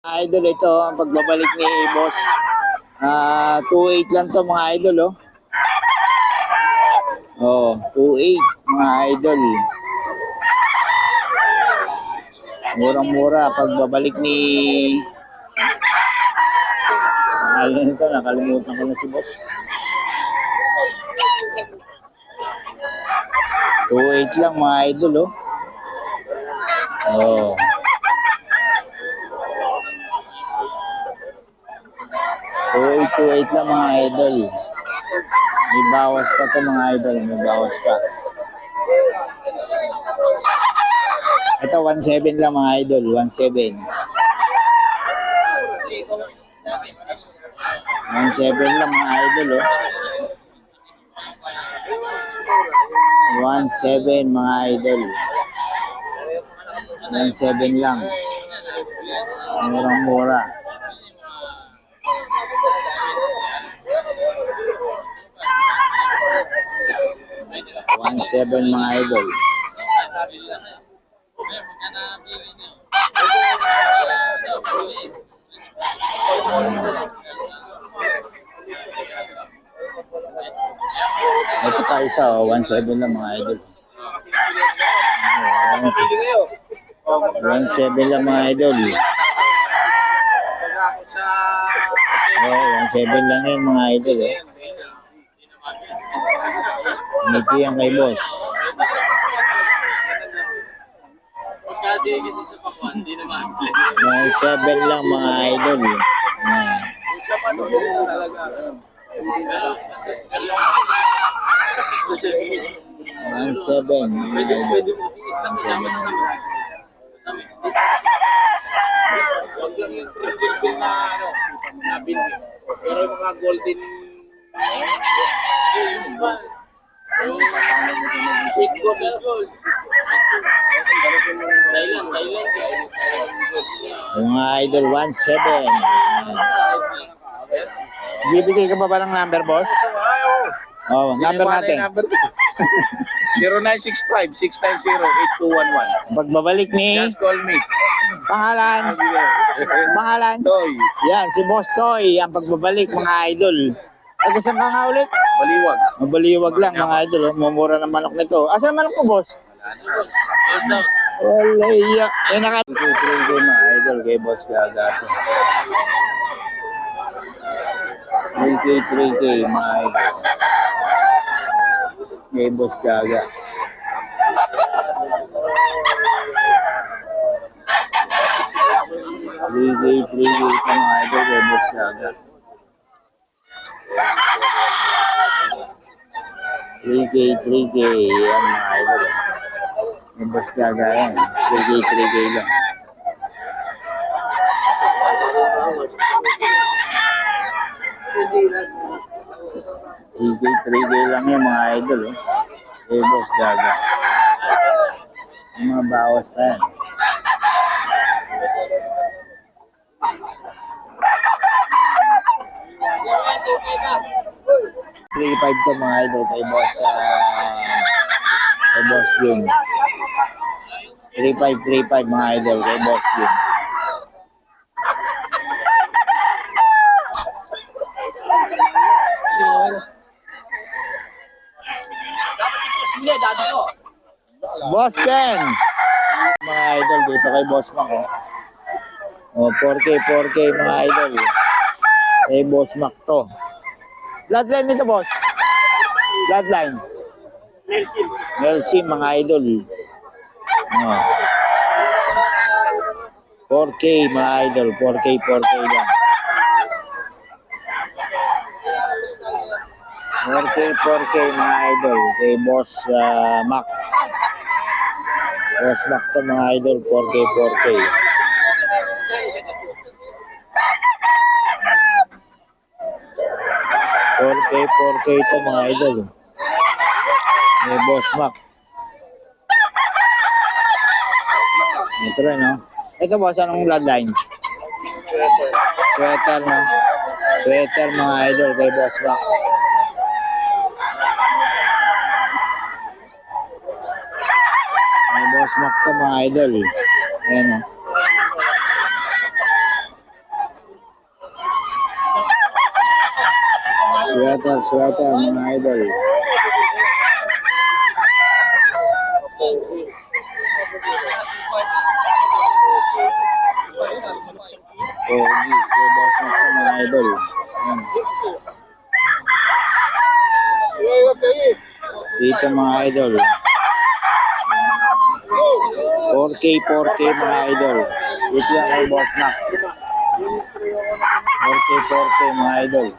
Idol, ito ang pagbabalik ni Boss. 2.8 lang to mga idol, oh. Oh, 2.8 mga idol. Murang-mura pagbabalik ni nakalimutan ko na si Boss. 2.8 lang mga idol, oh. Oh. 2.8 lang mga idol. May bawas pa to mga idol, may bawas pa. Ito 1.7 lang mga idol, 1.7. 1.7 lang mga idol, oh. 1.7 mga idol. 1.7 lang. Murang-mura. 1.7 mga idol. Ito pa isa, 1.7 lang mga idol. 1.7 lang mga idol. 1.7 lang yan mga idol. Nito yan kay Boss. Pagkadi kasi sa pakuan, hindi naman. 1.7 lang mga idol. Sa panubo talaga. 1.7. Pwede mo kasi isang kasama na naman. Huwag lang yung triple na na binyo. Pero yung mga golden yung ba? Sweet gold. Thailand. Mga idol, 1.7. Bibigay ka pa ba ng number, Boss? Oh, number natin. 0965-690-8211. Pagbabalik ni Just call me. pangalan. Toy. Yan, si Boss Toy. Ang pagbabalik mga idol. Ay, saan ka nga ulit? Baliwag. Mabaliwag lang mga idol. Oh. Mumura ng manok nito. Asan manok ko, Boss? Wala iya. Eh, naka-3K mga idol kay Boss Gaga. 3K mga idol. Kay Boss Gaga. Three K mga idol kay Boss Gaga. 3K yan mga idol. Kay Boss Gaga yan. 3K lang. TK3K lang yan mga idol. Kay Boss Gaga. Yung mga bawas pa yan. 3.5 to mga idol kay Boss Jun. 3.5 mga idol kay Boss Jun. Boss Ken. Mga idol dito kay Boss Mac. Oh, 4K mga idol. Kay Boss Mac to. Bloodline nito, Boss. Bloodline. Nelsim mga idol. Oh. 4K mga idol. 4K lang. 4K mga idol. Kay Boss Mac. Boss Mac to mga idol. 4K. 4K to mga idol. May Boss Mac. Ito rin, no? Ito, Boss, anong bloodline? Sweater, no? Sweater mga idol kay Boss Mac. May Boss Mac to mga idol. Ayan, no? Sweater, mga idol. Pogi, kay Boss Mac to, mga idol. Yan. Dito mga idol. 4K mga idol. Dito yan kay Boss Mac. 4K mga idol.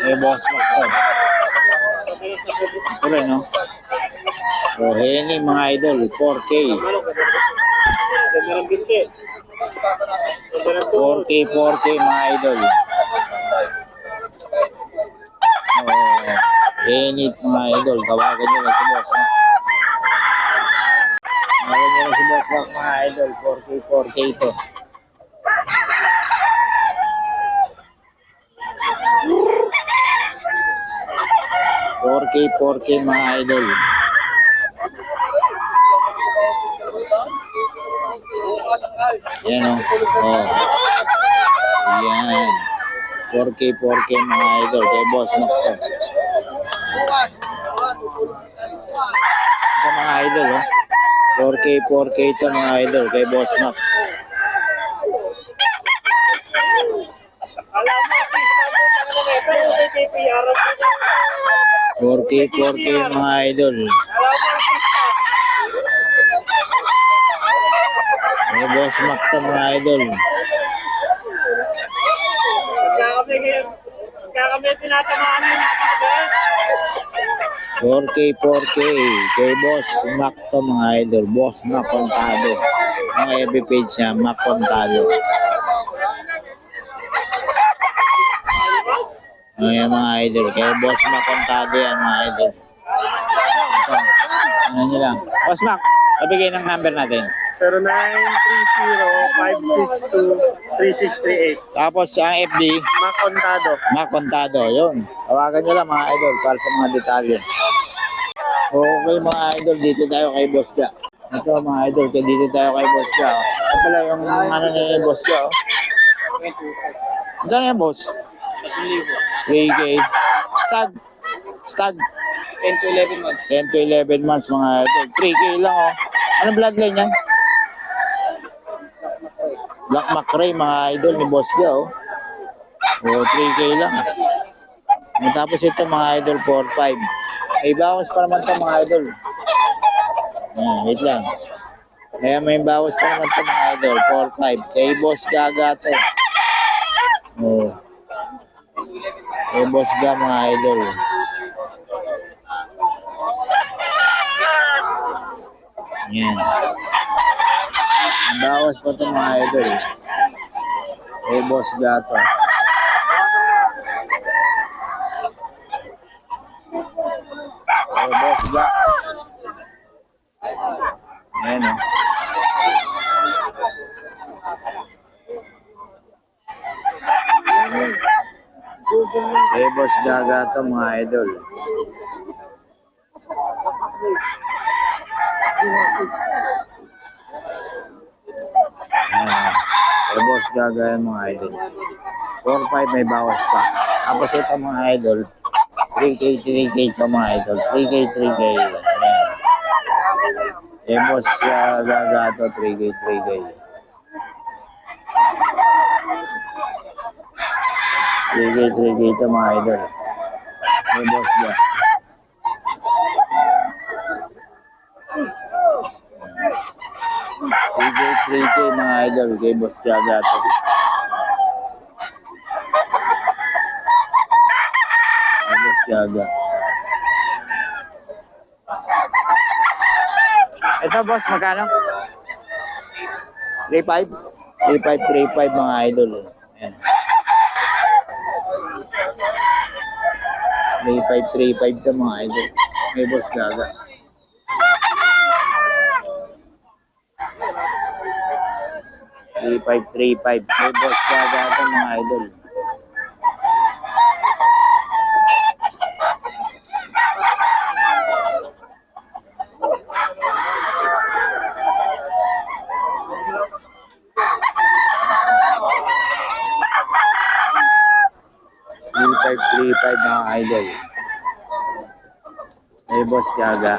Kay Boss Mac to. Ito rin, no? So, Henny mga idol, 4K. 4K mga idol. Henny mga idol, tawagan nyo lang si Boss Mac. Tawagan nyo lang si Boss Mac mga idol, 4K ito. Four K mga idol. Yan o. Oh. Yan. 4K mga idol. Kay Boss Mac to. Ito mga idol oh. 4K ito mga idol. Kay Boss Mac. 4K mga idol. May Boss Mac to mga idol. Kaya kami tinatamaan yung napakabait. 4K kay Boss Mac to mga idol. Boss Mac Contado. Ang FB page niya, Mac Contado. Ayan mga idol. Kay Boss Mac Contado yan mga idol. Ito. Ano nyo lang. Boss Mac, nabigay ng number natin. 0930-562-3638. Tapos ang FB, Makontado. Mac Contado. Yun. Tawagan nyo lang mga idol para sa mga detalye. Okay mga idol, dito tayo kay Boss Ga. Ito mga idol, dito tayo kay Boss Ga. Ito pala yung ano ni Boss Ga. Magkano yan, boss? 3K. Stag. 10 to 11 months. 10 to 11 months mga idol. 3K lang oh. Anong bloodline yan? Black Macrae mga idol ni Boss Ga oh. O 3K lang. Tapos ito mga idol 4-5. May bawas pa naman ito mga idol. Wait lang. Kaya may bawas pa naman ito mga idol 4-5. Kay Boss Gaga to. Oh. Kay Boss Ga mga idol. Yan. Bawas pa ito mga idol. Kay Boss Ga to. Kay Boss Ga. Yan o. Kay Boss Gaga to mga idol. Kay Boss Gaga yan mga idol. 4-5 may bawas pa. Tapos ito mga idol. 3K ito mga idol. 3K. Ayan. Kay Boss Gaga to 3K. 3K ito mga idol. Kay Boss Ga. Kay mga idol. Kay Boss Gaga to. Kay Boss Gaga. Ito boss, magkano? 3.5? 3.5 mga idol. Ayan. 3.5 sa mga idol. May Boss Gaga. Three five. May Boss Gaga ito mga idol. 3.5 mga idol. May Boss Gaga.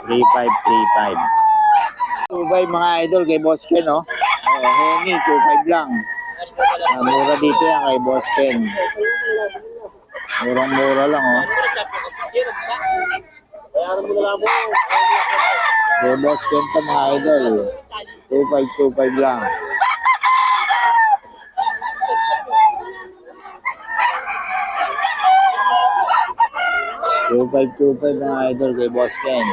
3.5. 2.5 mga idol kay Boss Ken, no? Oh, Henny, 2.5 lang. Mura dito yan kay Boss Ken. Murang-mura lang, oh. Bayaran mo na lang mo. Kay Boss Ken to mga idol. 2.5 lang. Two five mga idol kay Boss Ken.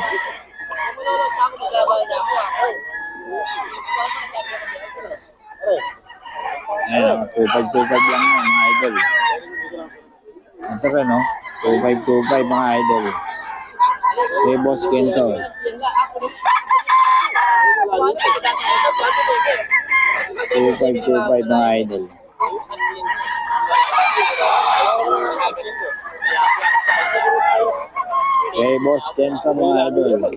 Ayan, 2.5 lang yan mga idol. Ito rin, no? 2.5 mga idol. Kay Boss Ken to. 2.5 mga idol. Kay Boss Ken to mga idol.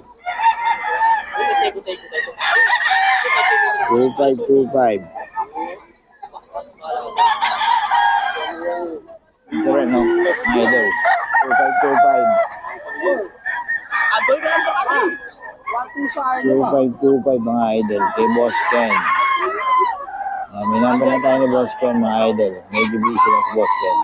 2.5. Ito rin, no? Mga idol. 2.5 mga idol. Kay Boss Ken. May number na tayo ni Boss Ken mga idol. Medyo busy lang si Boss Ken.